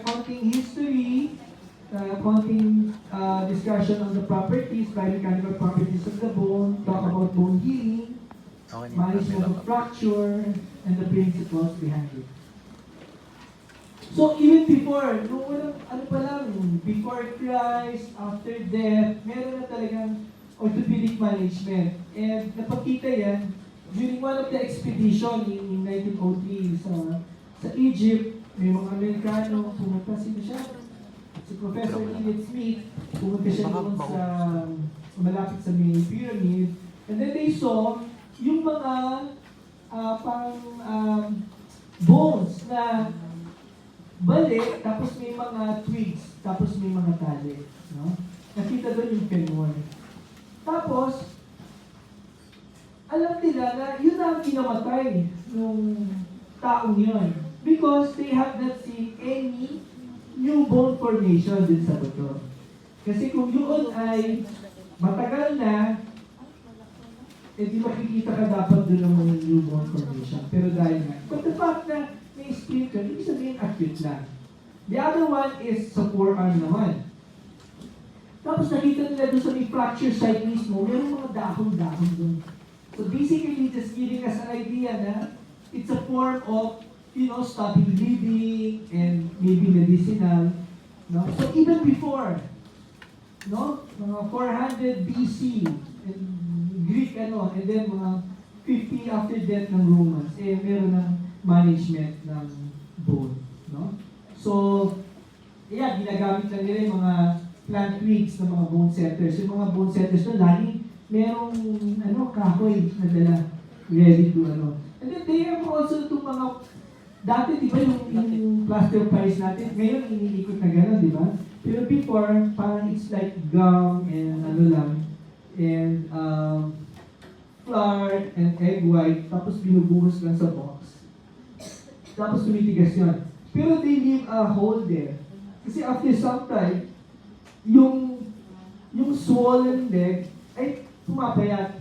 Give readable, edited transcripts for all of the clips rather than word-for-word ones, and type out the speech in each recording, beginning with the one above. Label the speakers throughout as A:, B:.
A: konting history, konting discussion on the properties, biomechanical properties of the bone, talk about bone healing, management of fracture, and the principles behind it. So even before, nung walang, ano pa lang, before Christ, after death, meron na talagang orthopedic management. And napakita yan during one of the expedition in 1903 sa Egypt. May mga Amerikano, pumunta sino siya? Si Professor Elliot Smith, pumunta siya doon sa malapit sa may pyramid. And then they saw yung mga bones na balik, tapos may mga twigs, tapos may mga tali. No? Nakita doon yung femur. Tapos, alam nila na yun ang kinamatay nung taong yun. Because they have not seen any new bone formation din sa buto. Kasi kung yun ay matagal na, di makikita ka dapat doon ng mga new bone formation. Pero dahil nga. But the fact na may splinter, ibig sabihin acute lang. The other one is sa forearm naman. Tapos nakita nila doon sa may fracture site mismo, mayroong mga dahon-dahon doon. So basically, just giving us an idea na it's a form of, stopping bleeding and maybe medicinal. No? So even before, no, mga 400 BC, and Greek and then mga 50 after death ng Romans, meron ng management ng bone. No? So, ginagamit lang nila yung mga plant twigs ng mga bone setters. Yung mga bone setters na lagi merong kahoy na dala ready to And then they have also itong mga dati, di ba, yung plaster of Paris natin, ngayon iniikot na gano'n, di ba? Pero before, parang it's like gum and and flour and egg white, tapos binubuhos lang sa box. Tapos tumitigas yun. Pero they leave a hole there. Kasi after some time, yung swollen leg ay pumapayat.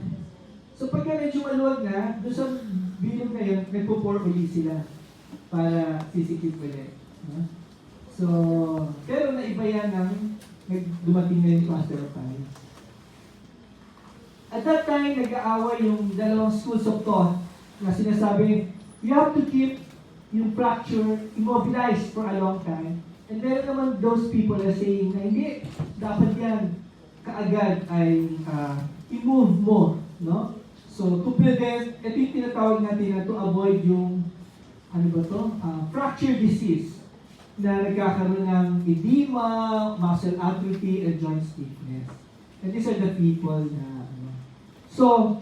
A: So pagka medyo maluwag na, doon sa bilog na yun, nagpo-pour ulit sila para sisikip ulit. No? So, pero naiba yan ng dumating na yung plaster of Paris. At that time, nag-aaway yung dalawang schools of thought na sinasabi, you have to keep yung fracture immobilized for a long time. And meron naman those people na saying na hindi, dapat yan kaagad ay i-move mo. No? So, to prevent, ito yung tinatawag natin na to avoid yung fracture disease na nagkakaroon ng edema, muscle atrophy, and joint stiffness. And these are the people na So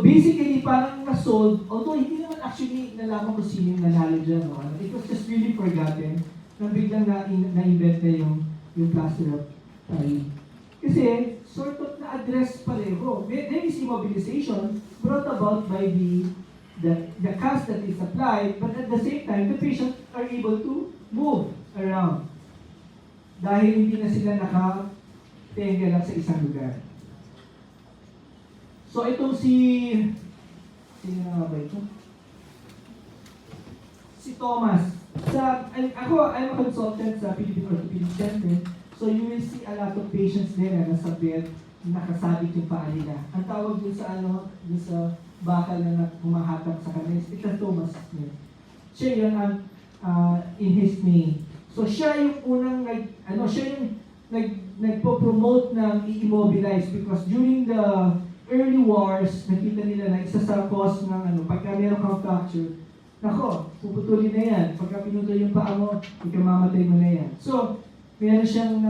A: basically, parang na-solve, although hindi naman actually nalaman ko sino yung nanalo dyan. No? It was just really forgotten na biglang na-invent na yung plaster of Paris. Kasi, sort of na-address pareho. There is immobilization brought about by the cast that is applied, but at the same time, the patients are able to move around. Dahil hindi na sila nakatenga lang sa isang lugar. So itong sino na ba ito? Si Thomas. I'm a consultant sa Philippine Orthopedic Center. So you will see a lot of patients there na nasa bed, nakasabit yung paa nila. Ang tawag dun sa dun sa bakal na humahatak sa kanila, ito Thomas Smith. Siya yun in his name. So siya yung unang nagpo-promote ng i-immobilize because during the early wars, nakita nila na isa sa cause ng pagka meron kang fracture, puputulin na yan. Pagka pinutol yung paa mo, ikamamatay mo na yan. So, meron siyang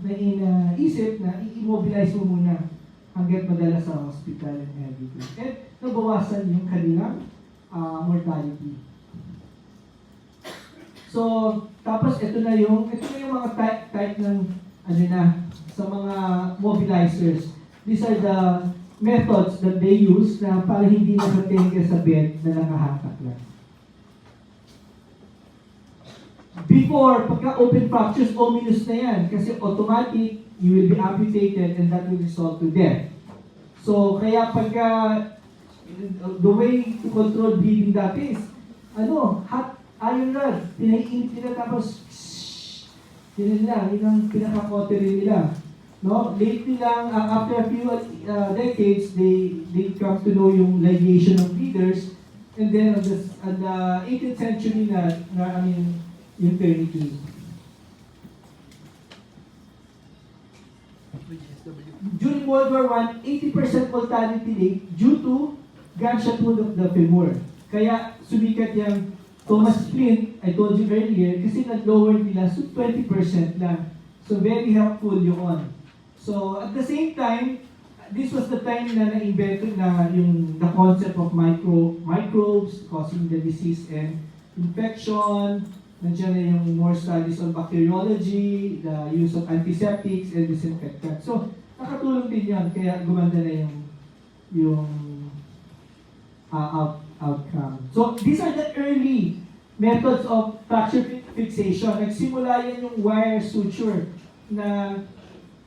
A: naisip na i-immobilize mo muna hanggat madala sa hospital and everything. And nabawasan yung kanilang mortality. So, tapos ito na yung mga type ng sa mga mobilizers. These are the methods that they use na para hindi nakatenga sa bed na nakahatak lang. Before, pagka open fractures, ominous na yan. Kasi automatic, you will be amputated and that will result to death. So, kaya pagka, the way to control bleeding dati is, hot iron rod. Pinainit nila tapos, yun lang, yun ang pinaka-kote rin nila. No? Lately lang, after a few decades, they come to know yung ligation of breeders. And then, on the 18th century yung tourniquet. During World War I, 80% mortality rate due to gunshot wound of the femur. Kaya sumikat yung Thomas Flint, I told you earlier, kasi nag-lower nila, so 20% lang. So very helpful yun. So at the same time, this was the time na na-invento na the concept of microbes causing the disease and infection. Nandiyan na yung more studies on bacteriology, the use of antiseptics and disinfectants. So nakatulong din yan, kaya gumanda na yung outcome. So these are the early methods of fracture fixation. Nagsimula yan yung wire suture na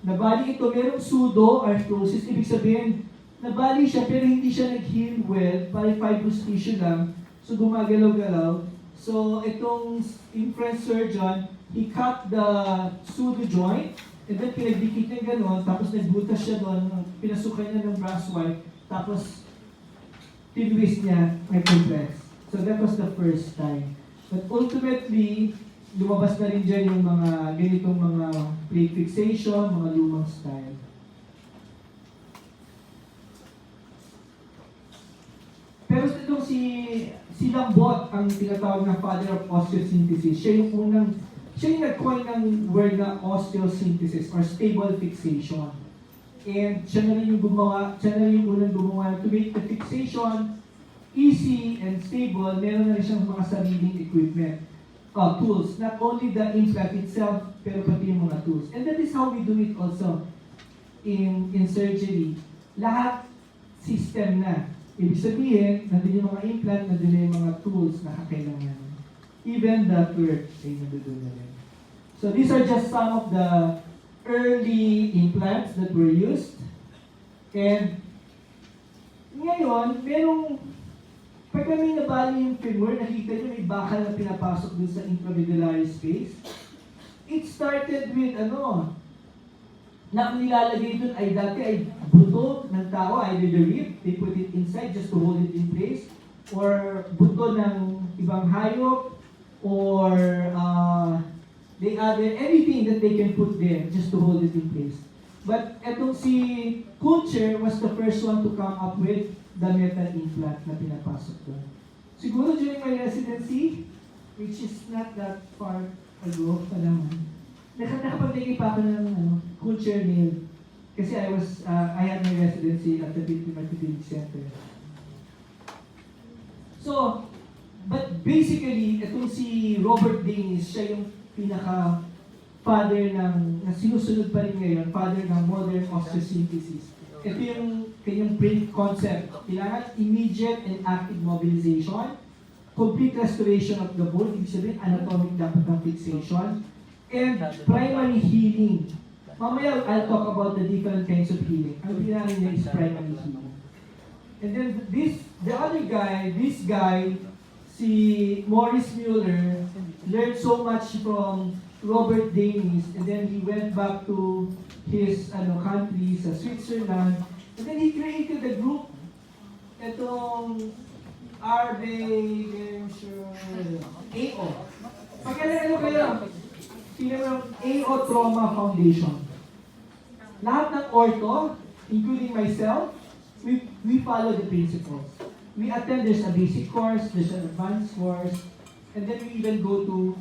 A: nabali ito, merong pseudo-arthrosis, ibig sabihin, nabali siya pero hindi siya nag-heal well, parang fibrous tissue lang, so gumagalaw-galaw. So itong infant surgeon, he cut the pseudo joint, and then pinagdikit niya gano'n, tapos nagbutas siya doon, pinasukan niya ng brass wire, tapos tinwist niya, nag-compress. So that was the first time. But ultimately, lumabas na rin dyan yung mga ganitong mga plate fixation, mga lumang style. Pero itong si Lambot, ang tinatawag na father of osteosynthesis, siya yung nag-coin ng word na osteosynthesis or stable fixation. And siya na rin yung unang gumawa to make the fixation easy and stable. Meron na rin siyang mga sariling equipment. Tools, not only the implant itself, pero pati yung mga tools. And that is how we do it also in surgery. Lahat system na. Ibig sabihin, nandun yung mga implant, nandun yung mga tools na kakailangan. Even the perk ay nandun na rin. So these are just some of the early implants that were used. And ngayon, pag kami nabali yung femur, nakita nyo may bakal na pinapasok dun sa intramedullary space. It started with na ang nilalagay dun ay dati ay buto ng tao, either the rib, they put it inside just to hold it in place, or buto ng ibang hayop, or they added anything that they can put there just to hold it in place. But etong si Kucher was the first one to come up with the metal implant na pinapasok doon. Siguro during my residency, which is not that far ago pa naman, nakapagtingin pa ako ng Kucher nail. Kasi I had my residency at the Philippine Orthopedic Center. So, but basically, itong si Robert Danis, siya yung pinaka-father na sinusunod pa rin ngayon, father ng modern osteosynthesis. Ito yung kanyang print concept. Kailangan immediate and active mobilization, complete restoration of the bone, ibig sabihin anatomic dapat ng fixation, and primary healing. Mamaya, I'll talk about the different kinds of healing. Ang pinari niya is primary healing. And then the other guy, this guy, si Morris Mueller, learned so much from Robert Danis, and then he went back to his country sa Switzerland, and then he created a group, itong AO. Pagkalala kayo, AO Trauma Foundation. Lahat ng ortho, including myself, we follow the principles. We attend, there's a basic course, there's an advanced course, and then we even go to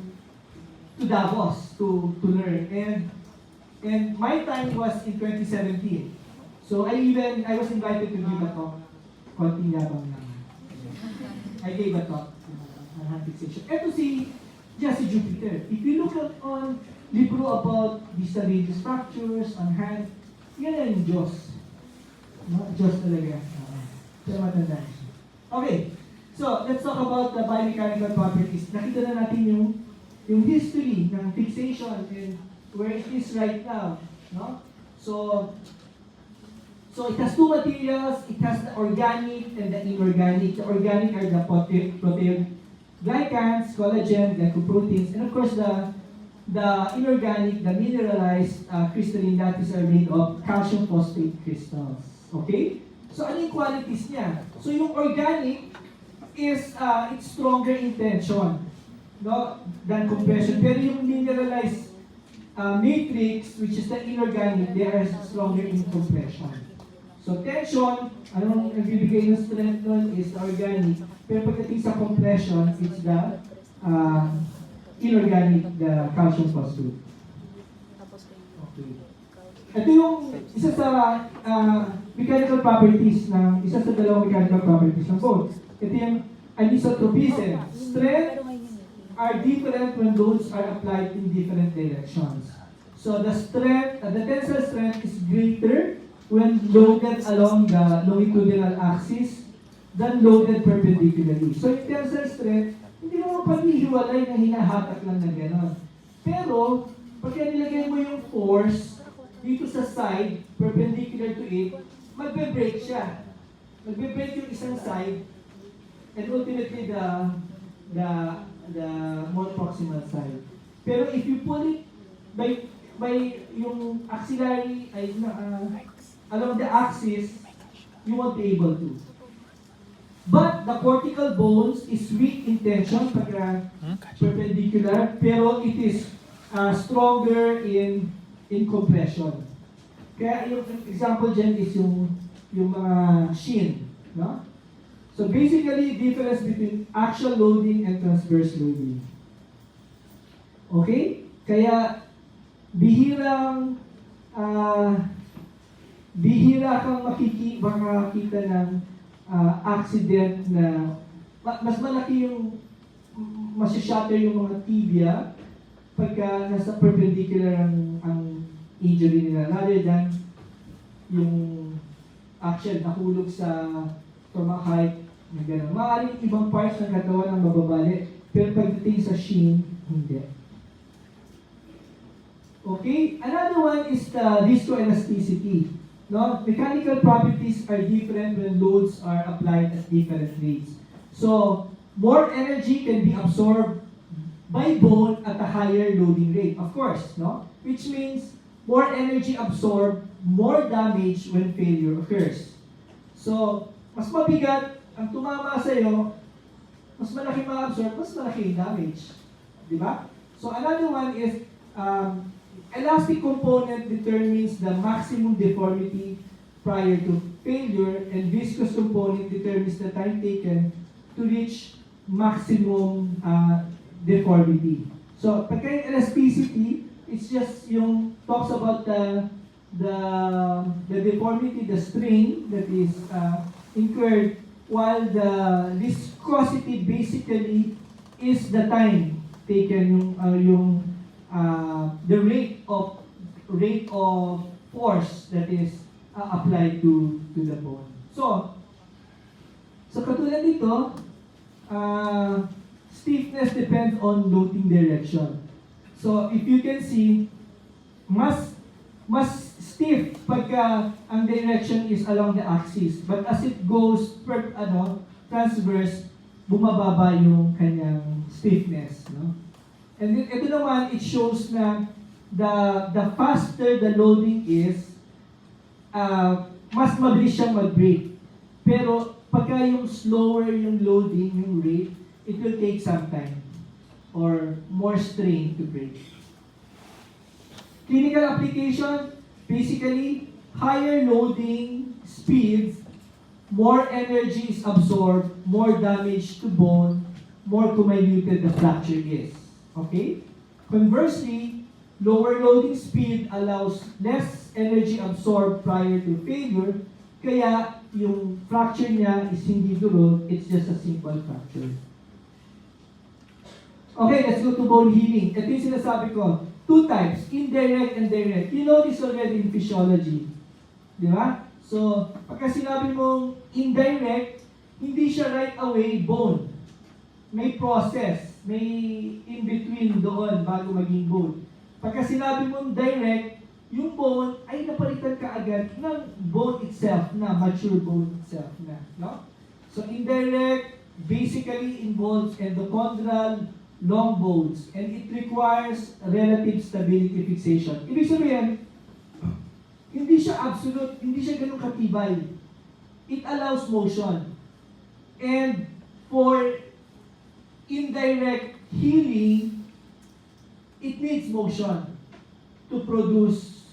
A: Davos to learn. And my time was in 2017. So I was invited to give a talk. Konting yabang lang. I gave a talk on hand fixation. Ito si Jesse Jupiter. If you look on libro about disability fractures on hand, yan na yung Diyos. Diyos talaga. Pero matanda siya. Okay, so let's talk about the biomechanical properties. Nakita na natin yung history ng fixation and where it is right now. No? So it has two materials. It has the organic and the inorganic. The organic are the glycans, collagen, glycoproteins, and of course the inorganic, the mineralized crystalline lattice are made of calcium phosphate crystals. Okay? So ano yung qualities niya? So yung organic is it's stronger in tension, no, than compression. Pero yung mineralized matrix, which is the inorganic, they are stronger in compression. So tension, anong nagbibigay ng strength nun is organic. Pero pagdating sa compression, it's the inorganic, the calcium phosphate. Okay. Ito yung isa sa mechanical properties ng isa sa dalawang mechanical properties ng bone. Ito yung anisotropism. Strength are different when loads are applied in different directions. So the strength, the tensile strength is greater when loaded along the longitudinal axis than loaded perpendicularly. So yung tensile strength, hindi mo paghihiwalay na hinahatak lang na gano'n. Pero, pagka nilagay mo yung force dito sa side, perpendicular to it, magbe-break siya. Magbe-break yung isang side, and ultimately the more proximal side. Pero if you pull it by yung axillary, along the axis, you won't be able to. But the cortical bones is weak in tension pagka perpendicular, pero it is stronger in compression. Kaya yung example dyan is yung mga shin, no? So basically, difference between axial loading and transverse loading. Okay? Kaya bihira kang makakita ng accident na mas malaki yung masishatter yung mga tibia pagka nasa perpendicular ang injury nila rather than yung axial nahulog sa from a height na gano'n. Maaaring ibang parts ng katawan ang mababali pero pagdating sa shin, hindi. Okay? Another one is the viscoelasticity. No? Mechanical properties are different when loads are applied at different rates. So, more energy can be absorbed by bone at a higher loading rate, of course, no? Which means more energy absorbed, more damage when failure occurs. So, mas mabigat ang tumama sa iyo, mas malaki ma-absorb, mas malaki yung damage. Di ba? So, another one is elastic component determines the maximum deformity prior to failure, and viscous component determines the time taken to reach maximum deformity. So, pagka yung elasticity, it's just yung talks about the deformity, the strain that is incurred, while the viscosity basically is the time taken, the rate of force that is applied to the bone. So katulad dito, stiffness depends on loading direction. So if you can see, mas stiff pagka ang direction is along the axis, but as it goes transverse, bumababa yung kanyang stiffness, no? And then, ito naman, it shows na the faster the loading is, mas mabilis siyang mag-break. Pero pagka yung slower yung loading, yung rate, it will take some time or more strain to break. Clinical application, basically, higher loading speeds, more energy is absorbed, more damage to bone, more comminuted the fracture is. Okay? Conversely, lower loading speed allows less energy absorbed prior to failure, kaya yung fracture niya is hindi durog, it's just a simple fracture. Okay, let's go to bone healing. Ito yung sinasabi ko. Two types, indirect and direct. You know this already in physiology. Di ba? So, pagka sinabi mong indirect, hindi siya right away bone. May process. May in-between doon bago maging bone. Pagka sinabi mong direct, yung bone ay napalitan ka agad ng bone itself na, mature bone itself na. No? So indirect, basically involves endochondral long bones and it requires relative stability fixation. Ibig sabihin, hindi siya absolute, hindi siya ganun katibay. It allows motion. And for indirect healing, it needs motion to produce,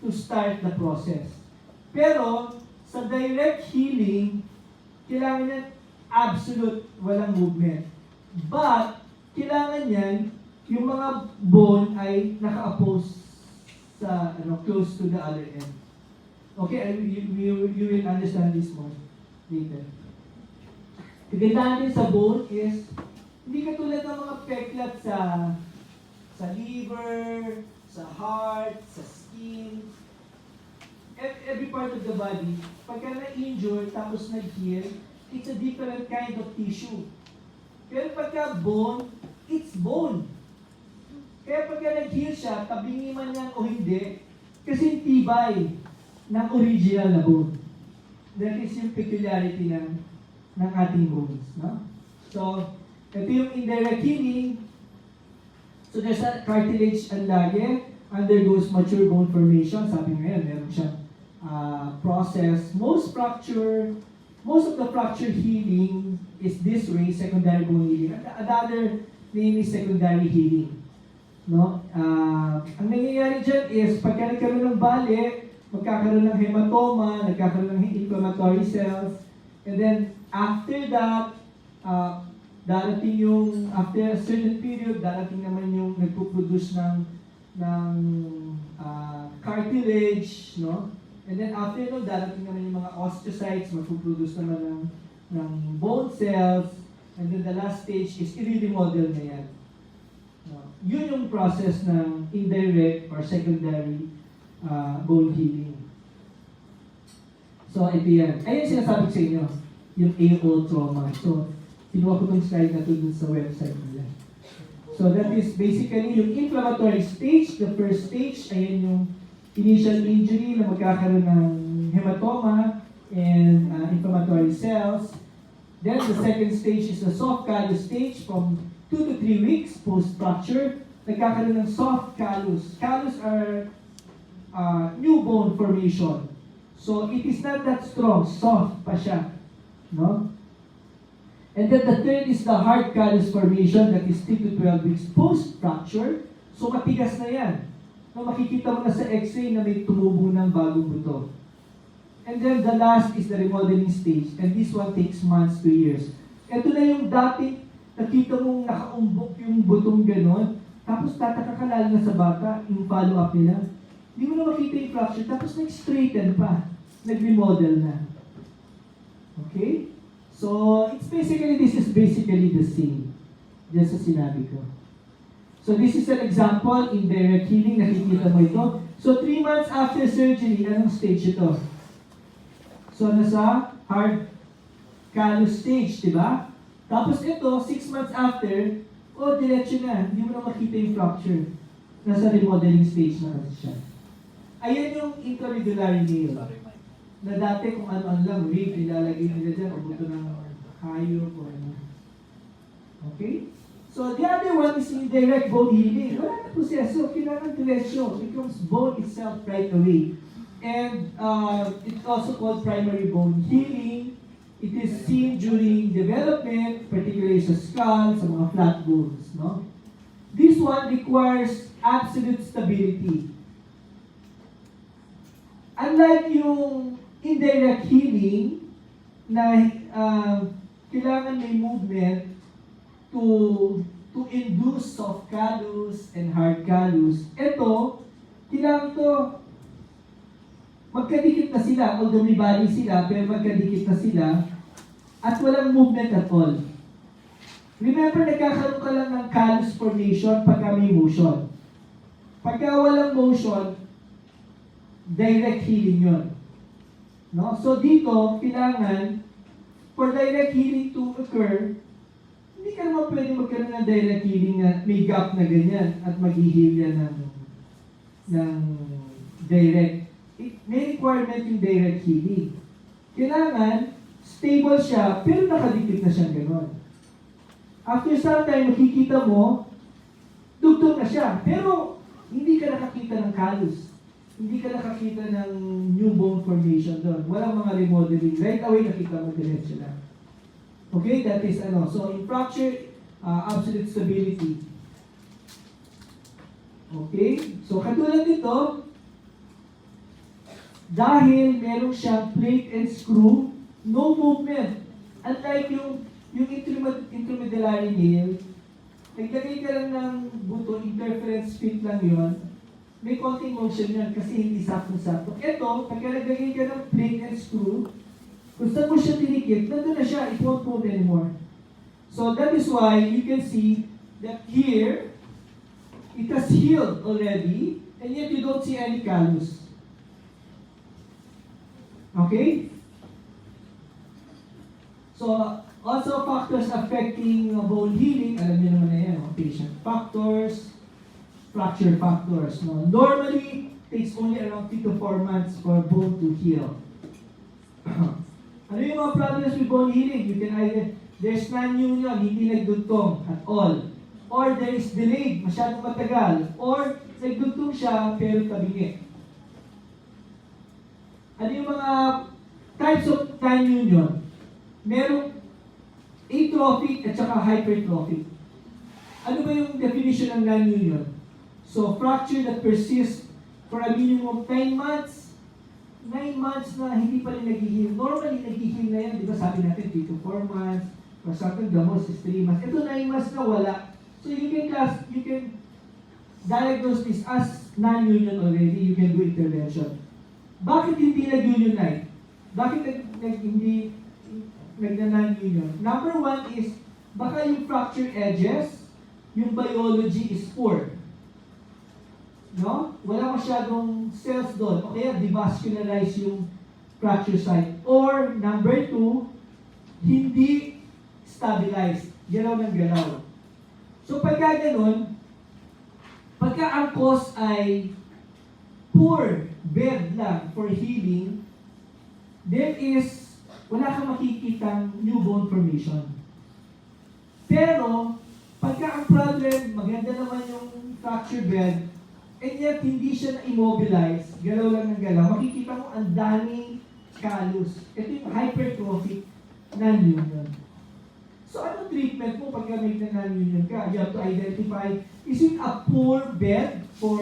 A: to start the process. Pero, sa direct healing, kailangan niya absolute, walang movement. But, kailangan niyan, yung mga bone ay naka-oppose sa, close to the other end. Okay, you will understand this more later. Kagandahan din sa bone is, hindi katulad ng mga peklat sa liver, sa heart, sa skin, every part of the body, pagka na-injure tapos nag-heal, it's a different kind of tissue. Pero pagka bone, it's bone. Kaya pagka nag-heal siya, tabingi man yan o hindi, kasi tibay ng original na bone. That is yung peculiarity ng ating bones. No? So, ito yung indirect healing. So, there's a cartilage ang lagi, undergoes mature bone formation. Sabi ngayon, meron siyang process. Most of the fracture healing is this way, secondary bone healing. Another name is secondary healing. No? Ang nangyayari dyan is, pagka nagkaroon ng bali, magkakaroon ng hematoma, nagkakaroon ng inflammatory cells, and then after that, darating yung, after a certain period, darating naman yung nagpo-produce ng cartilage, no? And then after no, darating naman yung mga osteocytes, magpo-produce naman ng bone cells, and then the last stage is i-remodel na yan. Yun yung process ng indirect or secondary bone healing. So, ito yan. Ayun sinasabi ko sa inyo, yung AO trauma. So, kinuha ko itong slide na ito dun sa website nila. So, that is basically yung inflammatory stage. The first stage, ayan yung initial injury na magkakaroon ng hematoma and inflammatory cells. Then, the second stage is the soft callus stage from 2 to 3 weeks post-fracture, nagkakaroon ng soft callus. Callus are new bone formation. So, it is not that strong, soft pa siya. No? And then the third is the hard callus formation that is 3 to 12 weeks post-fracture. So, matigas na yan. No, makikita mo na sa x-ray na may tumubo ng bagong buto. And then the last is the remodeling stage. And this one takes months to years. Ito na yung dati nakita mong nakaumbok yung butong ganon, tapos tataka ka lalo na sa bata, yung follow-up nila. Hindi mo na makita yung fracture, tapos nag-straighten pa. Nag-remodel na. Okay? So, this is basically the same. Just sa sinabi ko. So, this is an example in direct healing. Nakikita mo ito. So, 3 months after surgery, anong stage ito? So, nasa hard callus stage, di ba? Tapos ito, 6 months after, diretso na. Hindi mo na makita yung fracture. Nasa remodeling stage na kasi siya. Ayan yung intramedullary nail. Na dati kung ano-ano lang, wig, ilalagay nila dyan, o buto ng hayop, o ano. Okay? So, the other one is indirect bone healing. Wala na proseso. Kailangan diretso. Becomes bone itself right away. And it's also called primary bone healing. It is seen during development, particularly sa skull, sa mga flat bones. No? This one requires absolute stability. Unlike yung indirect healing, na kailangan may movement to induce soft callus and hard callus, ito, kailangan to magkadikit na sila, although may bali sila, pero magkadikit na sila, at walang movement at all. Remember, nagkakaroon ka lang ng callus formation pagka may motion. Pagka walang motion, direct healing yun. No? So dito, kailangan, for direct healing to occur, hindi ka naman pwede magkaroon ng direct healing na may gap na ganyan at mag-heal yan ng direct. May requirement yung direct healing. Kailangan, stable siya, pero nakadikit na siyang gano'n. After some time, makikita mo, dugtong na siya. Pero, hindi ka nakakita ng callus. Hindi ka nakakita ng new bone formation doon. Walang mga remodeling. Right away, nakita mo diretso lang. Okay, that is ano. So, in fracture, absolute stability. Okay, so katulad nito, dahil meron siyang plate and screw, no movement. Unlike yung intermedullary nail, naglagay ka lang ng buto, interference fit lang yun, may konting motion yan kasi hindi sakto-sakto. Ito, pagka naglagay ka ng plate and screw, kung saan mo siya tinikit, nandun na siya, it won't move anymore. So that is why you can see that here, it has healed already, and yet you don't see any callus. Okay? So, also factors affecting bone healing, alam niyo naman na yan, patient factors, fracture factors. No? Normally, takes only around 3 to 4 months for bone to heal. Ano yung mga problems with bone healing? You can either, there's non-union, hindi nagdugtong at all. Or there is delayed, masyadong matagal. Or nagdugtong siya, pero tabingi. Ano yung mga types of non-union? Merong atrophic at saka hypertrophic. Ano ba yung definition ng non-union? So, fracture that persists for a minimum of 9 months. 9 months na hindi pa rin nag-heal. Normally, nag-heal na yan. Di ba sabi natin 3 to 4 months. Or something, the most is 3 months. Ito 9 months na wala. So, you can diagnose this as non-union already. You can do intervention. Bakit hindi nag-unionize? Bakit hindi nag-non-union? Number 1 is, baka yung fracture edges, yung biology is poor. No? Wala masyadong cells doon. O kaya devascularize yung fracture site. Or, number 2, hindi stabilized. Galaw ng galaw. So, pagka ganun, pagka ang cause ay poor bed lang for healing, there is, wala kang makikitang new bone formation. Pero, pagka ang problem, maganda naman yung fracture bed, and yet hindi siya na-immobilize, galaw lang ng galaw, makikita mo ang daming callus. Ito yung hypertrophic non-union. So, ano treatment mo pagka may non-union ka? You have to identify, is it a poor bed for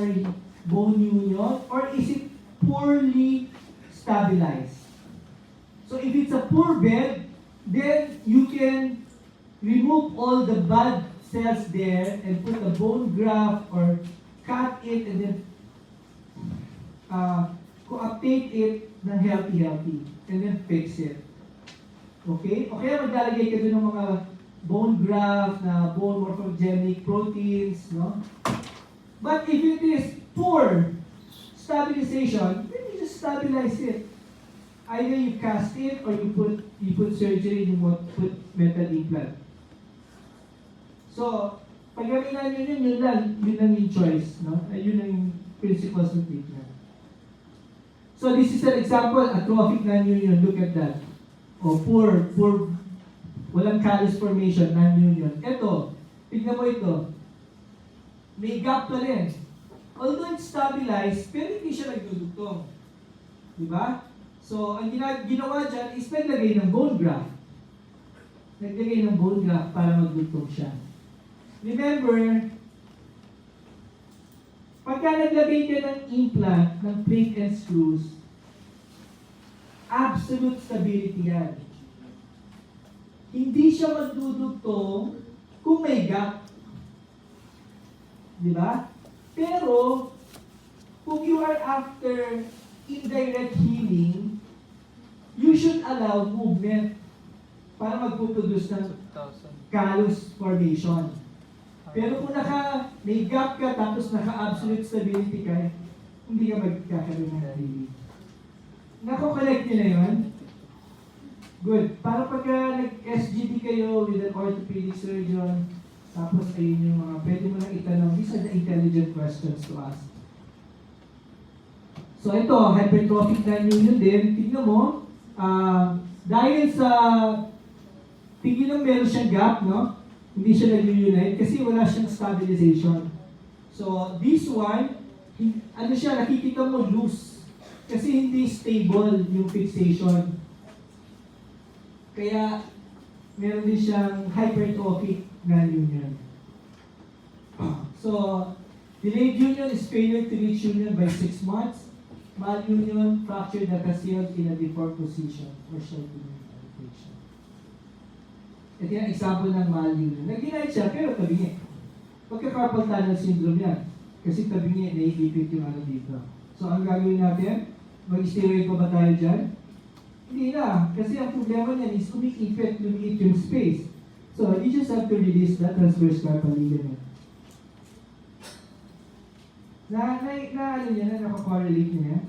A: bone union or is it poorly stabilized? So, if it's a poor bed, then you can remove all the bad cells there and put a bone graft or cut it and then coaptate it ng healthy and then fix it. Okay? O kaya maglalagay ka dun ng mga bone graft na bone morphogenic proteins, no? But if it is poor stabilization, then you just stabilize it. Either you cast it or you put surgery and you put metal implant. So, pag gaminan nyo yun lang yung choice, no? Yun ang principles of treatment. So, this is an example, atrophic non-union. Look at that. O poor, walang callus formation, non-union. Ito, tignan mo ito. May gap pa rin. Although it's stabilized, pero hindi siya nagdudugtong. Diba? So, ang ginawa dyan is naglagay ng bone graft. Naglagay ng bone graft para magdugtong siya. Remember, pagka naglagay ka ng implant, ng plate and screws, absolute stability yan. Hindi siya magdudugtong kung may gap. Di ba? Pero, kung you are after indirect healing, you should allow movement para magpuproduce ng callus formation. Pero kung may gap ka tapos naka-absolute stability ka, hindi ka magkakaroon ng healing. Nako-collect nyo na yun? Good. Para pagka nag-SGD kayo with an orthopedic surgeon, tapos ayun yung mga pwede mo lang itanong, these are the intelligent questions to ask. So ito, hypertrophic non-union din. Tignan mo, Dahil sa tingin lang meron siyang gap, no? Hindi siya nag-unite kasi wala siyang stabilization. So, this one, ano siya, nakikita mo loose. Kasi hindi stable yung fixation. Kaya, meron din siyang hypertrophic non-union. So, delayed union is failure to reach union by 6 months. Malunion, fracture that has healed in a deformed position or shortening infection. Ito yung example ng malunion. Nag-unite siya, pero tabingi. Pagka-carpal tunnel syndrome yan. Kasi tabingi, naiipit yung ano dito. So, ang gagawin natin, mag-steroid pa ba tayo dyan? Hindi na. Kasi ang problema niyan is umikipit, lumiit yung space. So, you just have to release that transverse carpal ligament. Ano niya na, nakakorrelate niya.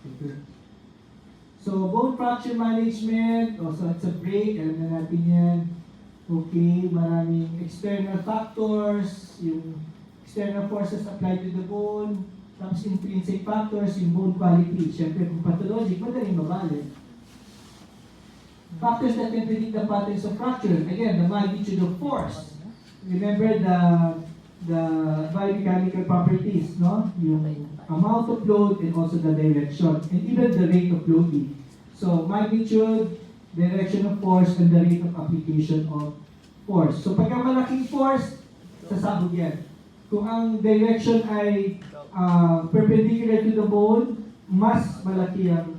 A: Okay. So, bone fracture management, also it's a break, alam na natin yan. Okay, maraming external factors, yung external forces applied to the bone, tapos intrinsic factors, yung bone quality. Siyempre, kung pathologic, madaling mabalik. Factors that can predict the patterns of fracture. Again, the magnitude of force. Remember the biomechanical properties, no? Yung amount of load and also the direction, and even the rate of loading. So, magnitude, direction of force, and the rate of application of force. So, pagka malaking force, sasabog yan. Kung ang direction ay perpendicular to the bone, mas malaki ang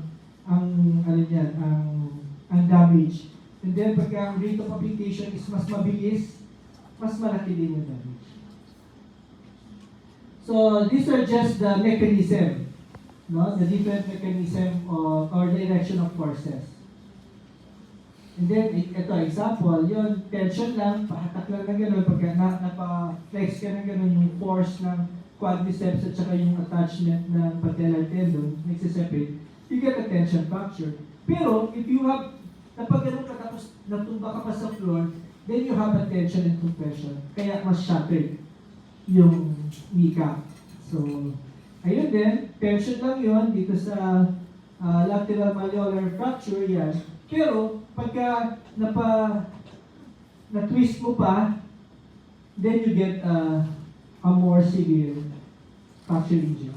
A: damage. And then, pagka ang rate of application is mas mabilis, mas malaki din yung damage. So, these are just the mechanism, no? The different mechanism or direction of forces. And then, ito, example, yun, tension lang, pahatak lang ng gano'n, pagka napa-flex ka ng gano'n, yung force ng quadriceps at saka yung attachment ng patellar tendon, nagsiseparate, you get a tension fracture. Pero, if you have, napag gano'n ka tapos natumba ka pa sa floor, then you have a tension and compression, kaya mas shattered yung kneecap. So, ayun din, tension lang yun dito sa lateral malleolar fracture yan. Pero, pagka na-twist mo pa, then you get a more severe fracture lesion.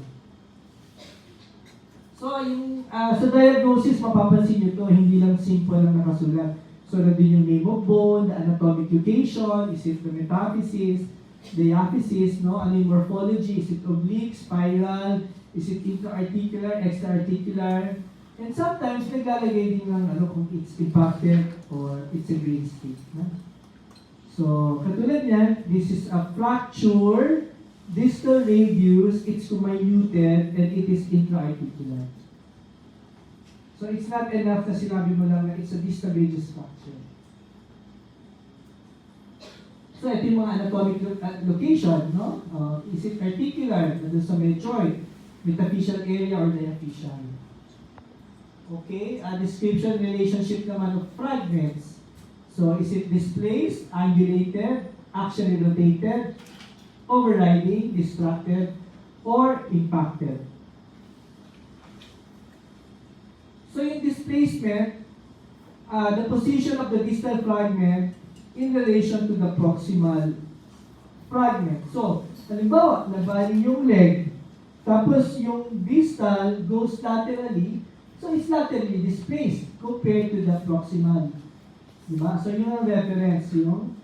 A: So, yung, sa diagnosis, mapapansin nyo to, hindi lang simple lang nakasulat. So, nandun yung name of bone, the anatomic location, is it the metaphysis, diaphysis, no? Ano yung morphology? Is it oblique, spiral? Is it intra-articular, extra-articular? And sometimes, naglalagay din ng kung it's impacted or it's a green state. No? So, katulad yan, this is a fracture, distal radius, it's comminuted, and it is intra-articular. So, it's not enough na sinabi mo lang na it's a distal radius fracture. So, ito yung mga anatomic location, no? Is it articular, nandun sa may joint, metaphyseal area or diaphyseal? Okay, description, relationship naman of fragments. So, is it displaced, angulated, axially rotated, overriding, distracted, or impacted? So, yung displacement, the position of the distal fragment in relation to the proximal fragment. So, halimbawa, nabali yung leg, tapos yung distal goes laterally, so it's laterally displaced compared to the proximal. Diba? So, yun ang reference, yung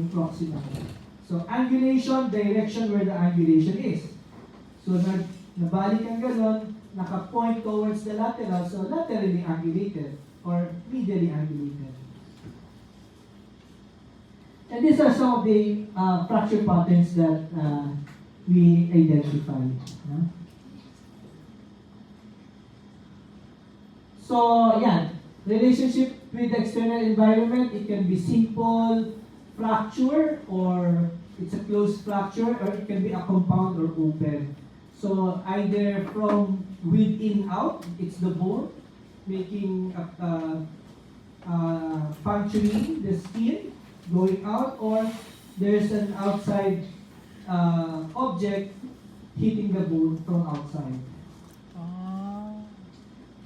A: proximal. So, angulation, direction where the angulation is. So, nabali kang ganon, naka-point towards the lateral, so laterally angulated or medially angulated. And these are some of the fracture patterns that we identify. So, yan. Relationship with the external environment, it can be simple fracture or it's a closed fracture or it can be a compound or open. So, either from within out, it's the bone, making puncturing the skin, going out, or there's an outside object hitting the bone from outside.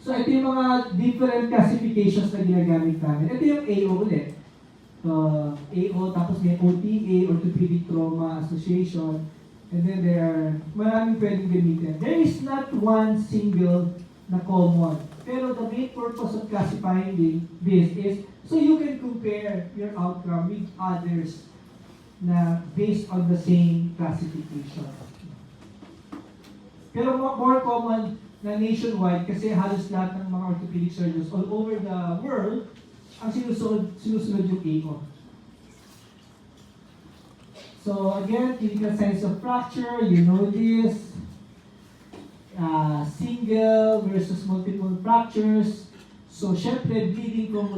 A: So ito yung mga different classifications na ginagamit namin. Ito yung AO ulit. AO, tapos may OTA, Orthopedic Trauma Association, and then there are maraming pwedeng gamitin. There is not one single na common. Pero the main purpose of classifying this is so you can compare your outcome with others na based on the same classification. Pero more common na nationwide kasi halos lahat ng mga orthopedic surgeons all over the world ang sinusunod yung AO. So again, clinical signs of fracture, you know this. Single versus multiple fractures. So syempre, bleeding from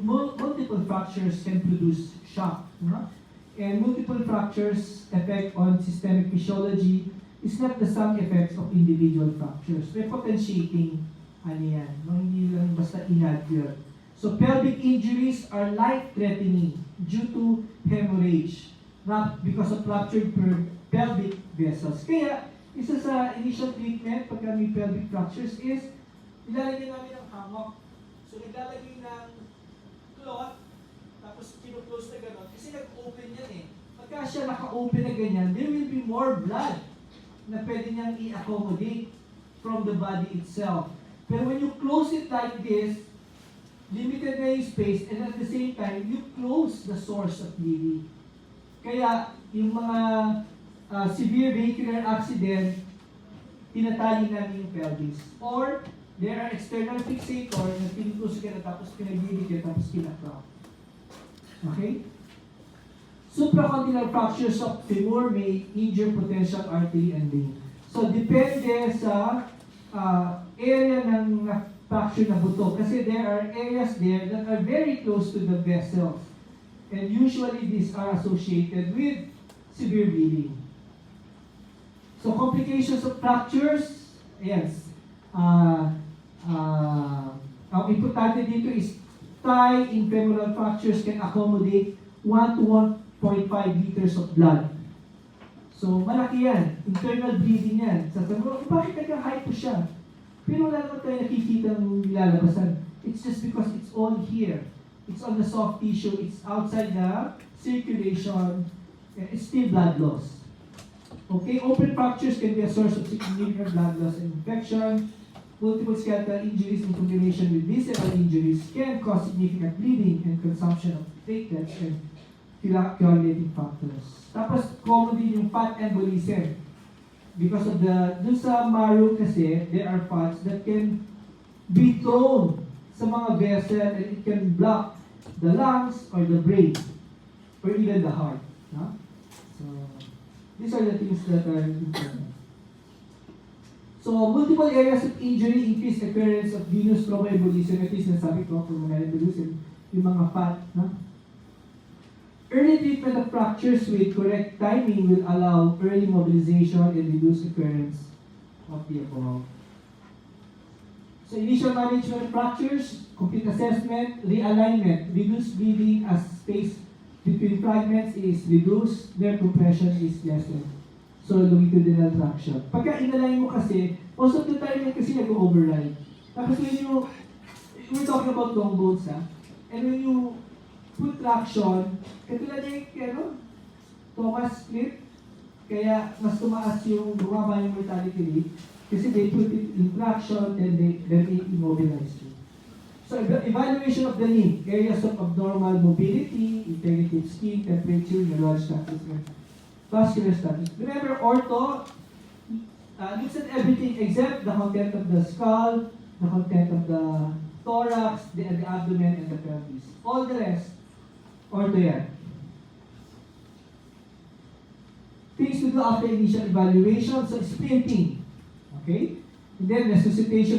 A: multiple fractures can produce shock. No? And multiple fractures effect on systemic physiology is not the sum effects of individual fractures. May potentiating ano yan, no? Hindi lang basta inad yun. So pelvic injuries are life-threatening due to hemorrhage because of ruptured pelvic vessels. Kaya, isa sa initial treatment pagka may pelvic fractures is nilalagyan namin ng hammock. So naglalagay ng cloth, tapos kino-close na gano'n kasi nag-open yan eh. Pagka siya naka-open na ganyan, there will be more blood na pwede niyang i-accommodate from the body itself. Pero when you close it like this, limited na yung space, and at the same time, you close the source of bleeding. Kaya, yung mga severe vehicular accident, tinatali namin yung pelvis. Or, there are external fixator na pinutus ka na tapos pinag-ibig ka tapos kinakrock. Okay? Supracondylar fractures of femur may injure potential artery and vein. So, depende sa area ng fracture na buto. Kasi there are areas there that are very close to the vessels. And usually, these are associated with severe bleeding. So, complications of fractures, yes. Ang importante dito is thigh in femoral fractures can accommodate 1 to 1.5 liters of blood. So, malaki yan. Internal bleeding yan. Sasabi mo, bakit nagka-hypo siya? Pero wala naman tayo nakikita ng nilalabasan. It's just because it's all here. It's on the soft tissue. It's outside the circulation. It's still blood loss. Okay, open fractures can be a source of significant blood loss and infection. Multiple skeletal injuries in combination with visceral injuries can cause significant bleeding and consumption of platelets and coagulating factors. Tapos, common din yung fat embolism. Because of dun sa marrow kasi, there are fats that can be thrown sa mga vessel and it can block the lungs or the brain or even the heart. No? So, these are the things that are important. So, multiple areas of injury increase occurrence of venous thromboembolism. Ito yung sinasabi ko, pulmonary embolism, yung mga fat. No? Early treatment of fractures with correct timing will allow early mobilization and reduce occurrence of the above. So, initial management of fractures, complete assessment, realignment, reduce bleeding as space between fragments is reduced, their compression is lessened. So, longitudinal traction. Pagka inalign mo kasi, most of the time yan kasi nag-override. Tapos we're talking about long bones, ha? And when you put traction, katulad yung, Thomas Clip, kaya mas tumaas yung bumaba yung mortality rate, kasi they put it in traction, then they immobilize you. So, evaluation of the limb, areas of abnormal mobility, integrity of skin, temperature, neurological status, and vascular status. Remember, ortho looks at everything except the content of the skull, the content of the thorax, the abdomen, and the pelvis. All the rest, ortho yan. Things to do after initial evaluation, so splinting. Okay? And then resuscitation,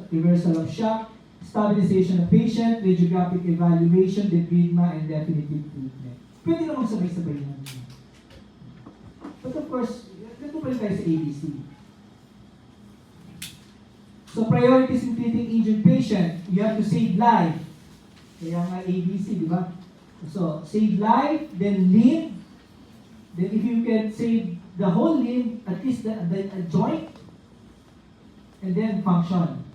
A: reversal of shock, stabilization of patient, radiographic evaluation, debridement, and definitive treatment. Pwede naman sabay-sabay naman. But of course, ganito pa rin tayo sa ABC. So priorities in treating injured patient, you have to save life. Kaya nga ABC, di ba? So, save life, then limb, then if you can save the whole limb, at least the joint, and then function.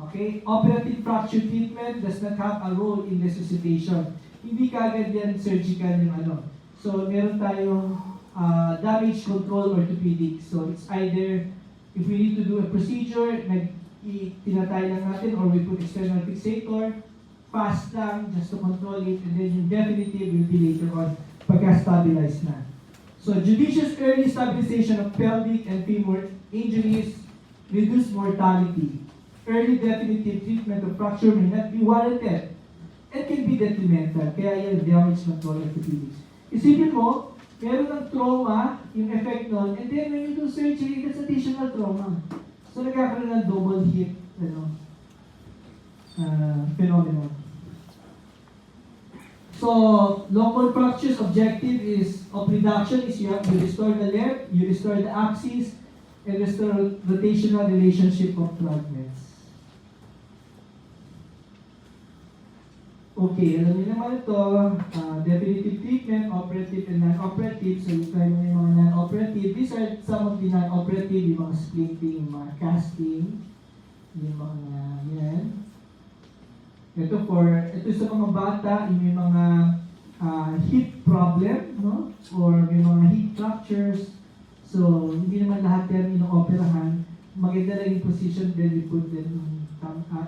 A: Okay? Operative fracture treatment does not have a role in resuscitation. Hindi kagad yan surgical yung ano. So, meron tayong damage control orthopedics. So, it's either if we need to do a procedure, tinatay lang natin or we put external fixator, fast lang just to control it, and then yung definitive will be later on pagka-stabilize na. So, judicious early stabilization of pelvic and femur injuries reduce mortality. Early definitive treatment of fracture may not be warranted and can be detrimental. Kaya yung damage control orthopedics. Isipin mo, meron ng trauma, yung effect nun, and then when you do surgery, that's additional trauma. So, nagkakaroon ng double hit phenomenon. So, local fractures objective of reduction is you restore the length, you restore the axis, and restore rotational relationship of fragments. Okay, alam niyo naman ito, definitive treatment, operative and non-operative. So, yung tayo yung mga non-operative. These are some of the non-operative, yung mga splitting, yung mga casting, yung mga yan. Ito sa mga bata, yung may mga hip problem, no? Or may mga hip fractures. So, hindi naman lahat yan ino-operahan. Maganda lang yung position, then we put them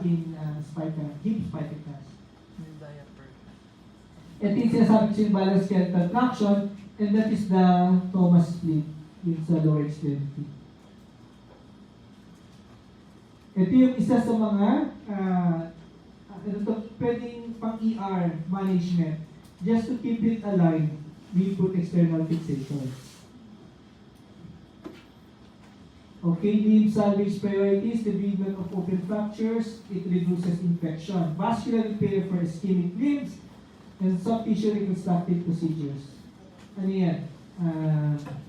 A: in hip spica cast. Ito yung sinasabi ko yung balance skeletal traction, and that is the Thomas split yun sa lower extremity. Ito yung isa sa mga pwedeng pang-ER management. Just to keep it alive, we put external fixations. Okay, limb salvage priorities, the treatment of open fractures, it reduces infection. Vascular repair for ischemic limbs, and soft tissue reconstructive procedures. Ano yan?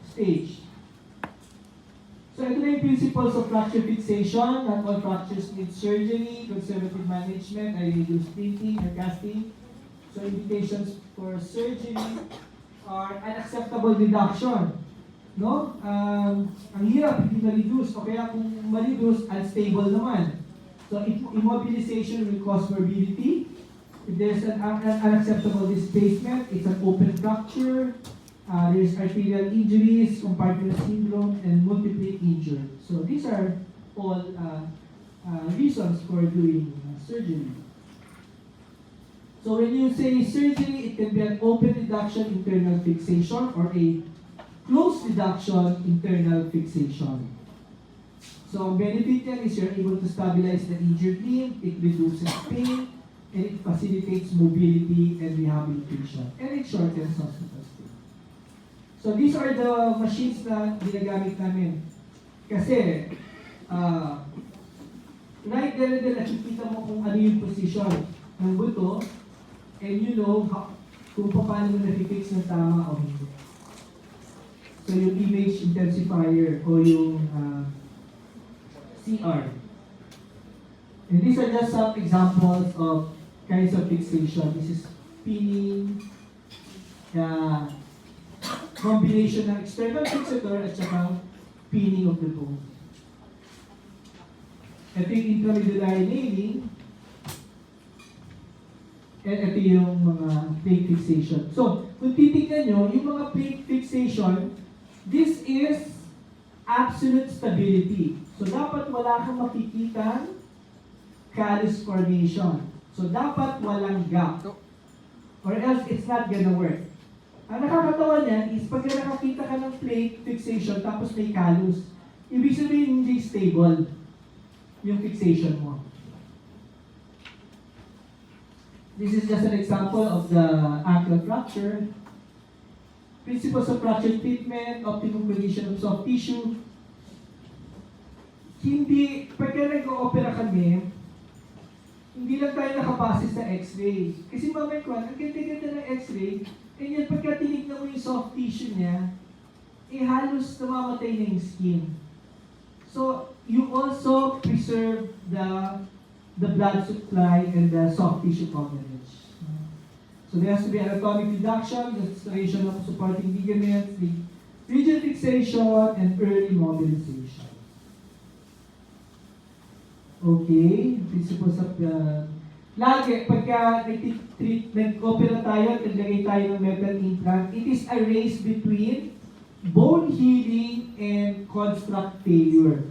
A: Stage. So ito na yung principles of fracture fixation. Not all fractures need surgery. Conservative management, I reduce splitting or casting. So indications for surgery are unacceptable reduction. No? Ang hirap, hindi ma-reduce. O kaya kung ma-reduce, unstable naman. So immobilization will cause morbidity. If there's an unacceptable displacement, it's an open fracture, there's arterial injuries, compartment syndrome, and multiple injured. So these are all reasons for doing surgery. So when you say surgery, it can be an open reduction, internal fixation, or a closed reduction, internal fixation. So ang benefit yan is you're able to stabilize the injured limb, it reduces pain, and it facilitates mobility and rehabilitation. And it shortens hospital stay. So these are the machines na ginagamit namin. Kasi, right there, nakikita mo kung ano yung position ng buto, and you know kung paano mo na-fix ng tama o hindi. So yung image intensifier o yung CR. And these are just some examples of kinds of fixation. This is pinning, combination ng external fixator at saka pinning of the bone. Ito yung intramedullary nailing, and ito yung mga plate fixation. So, kung titignan nyo, yung mga plate fixation, this is absolute stability. So, dapat wala kang makikitang callus formation. So, dapat walang gap. Or else, it's not gonna work. Ang nakakatawa niyan is pag nakakita ka ng plate fixation tapos may callus, ibig sabihin hindi stable yung fixation mo. This is just an example of the ankle fracture. Principles of fracture treatment, optimum condition of soft tissue. Hindi, pagka nag-o-opera kami, hindi lang tayo nakabase sa x-ray. Kasi mamay ko, ang ganda-ganda ng x-ray, and yun, pagka tinignan mo yung soft tissue niya, halos namamatay na yung skin. So, you also preserve the blood supply and the soft tissue coverage. So, there has to be anatomic reduction, restoration of supporting ligaments, rigid fixation, and early mobilization. Okay, principles of lagi, pagka nag-opera tayo at naglagay tayo ng metal implant, it is a race between bone healing and construct failure.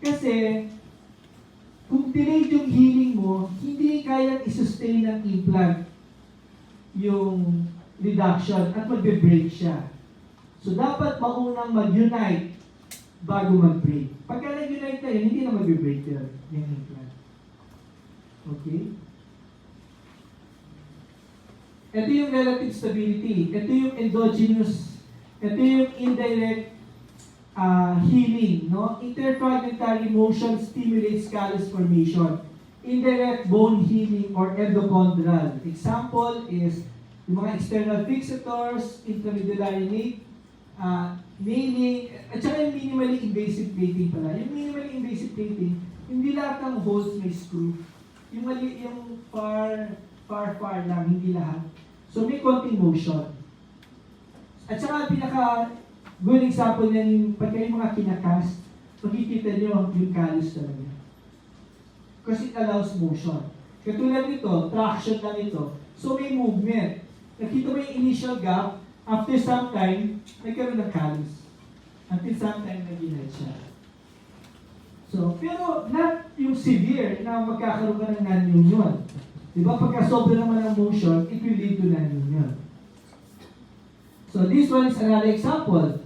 A: Kasi, kung delayed yung healing mo, hindi kayang i-sustain ng implant yung reduction at magbe-break siya. So, dapat maunang mag-unite bago mag-break. Pagka nag-unite na yun, hindi na mag-break yun, yung implant. Okay? Ito yung relative stability. Ito yung endogenous. Ito yung indirect healing. No? Interfragmentary motion stimulates callus formation. Indirect bone healing or endochondral. Example is yung mga external fixators, intramedullary nailing, at saka yung minimally invasive plating pala. Yung minimally invasive plating, hindi lahat ng holes may screw. Yung far lang, hindi lahat. So may konting motion. At saka pinaka good example niyan yung pagka yung mga kinakast, makikita nyo yung callus talaga. Because it allows motion. Katulad nito, traction lang ito. So may movement. Nakita mo yung initial gap, after some time, nagkaroon ng callus. Until some time, nag-unite siya. So, pero not yung severe na magkakaroon ka ng non-union. Diba? Pagka sobra naman ang motion, it will lead to non-union. So, this one is another example.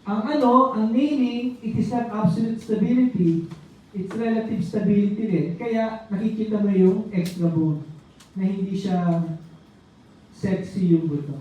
A: Ang nailing, it is not absolute stability. It's relative stability rin. Kaya, nakikita mo yung extra bone na hindi siya sexy yung buto.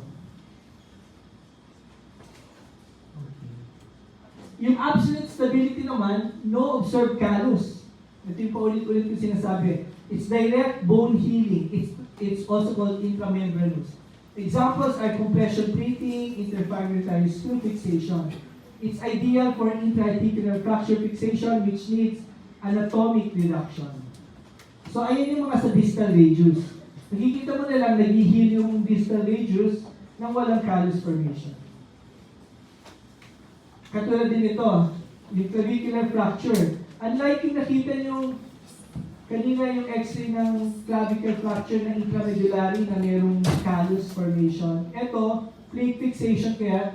A: Yung absolute stability naman, no observed callus. Ito yung paulit-ulit yung sinasabi. It's direct bone healing. It's also called intramembranous. Examples are compression plating, interfragmentary screw fixation. It's ideal for intra-articular fracture fixation which needs anatomic reduction. So, ayan yung mga sa distal radius. Nakikita mo na lang, nag-heal yung distal radius nang walang callus formation. Katulad din ito, yung clavicular fracture. Unlike yung nakita nyo kanina yung x-ray ng clavicular fracture na intramedullary na mayroong callus formation. Ito, plate fixation kaya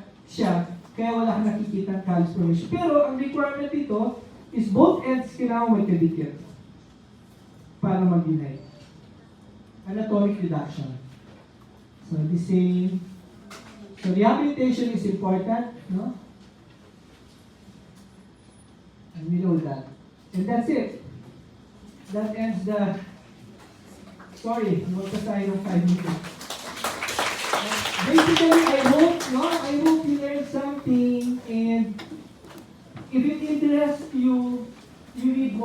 A: wala kang nakikita ng callus formation. Pero ang requirement dito is both ends kailangan magkadikit para mag-unite. Anatomic reduction. So the same. So rehabilitation is important, no? And we know that. And that's it. That ends the story. Magpa tayo ng 5 minutes. Basically, I hope you learned something, and if it interests you, you read more.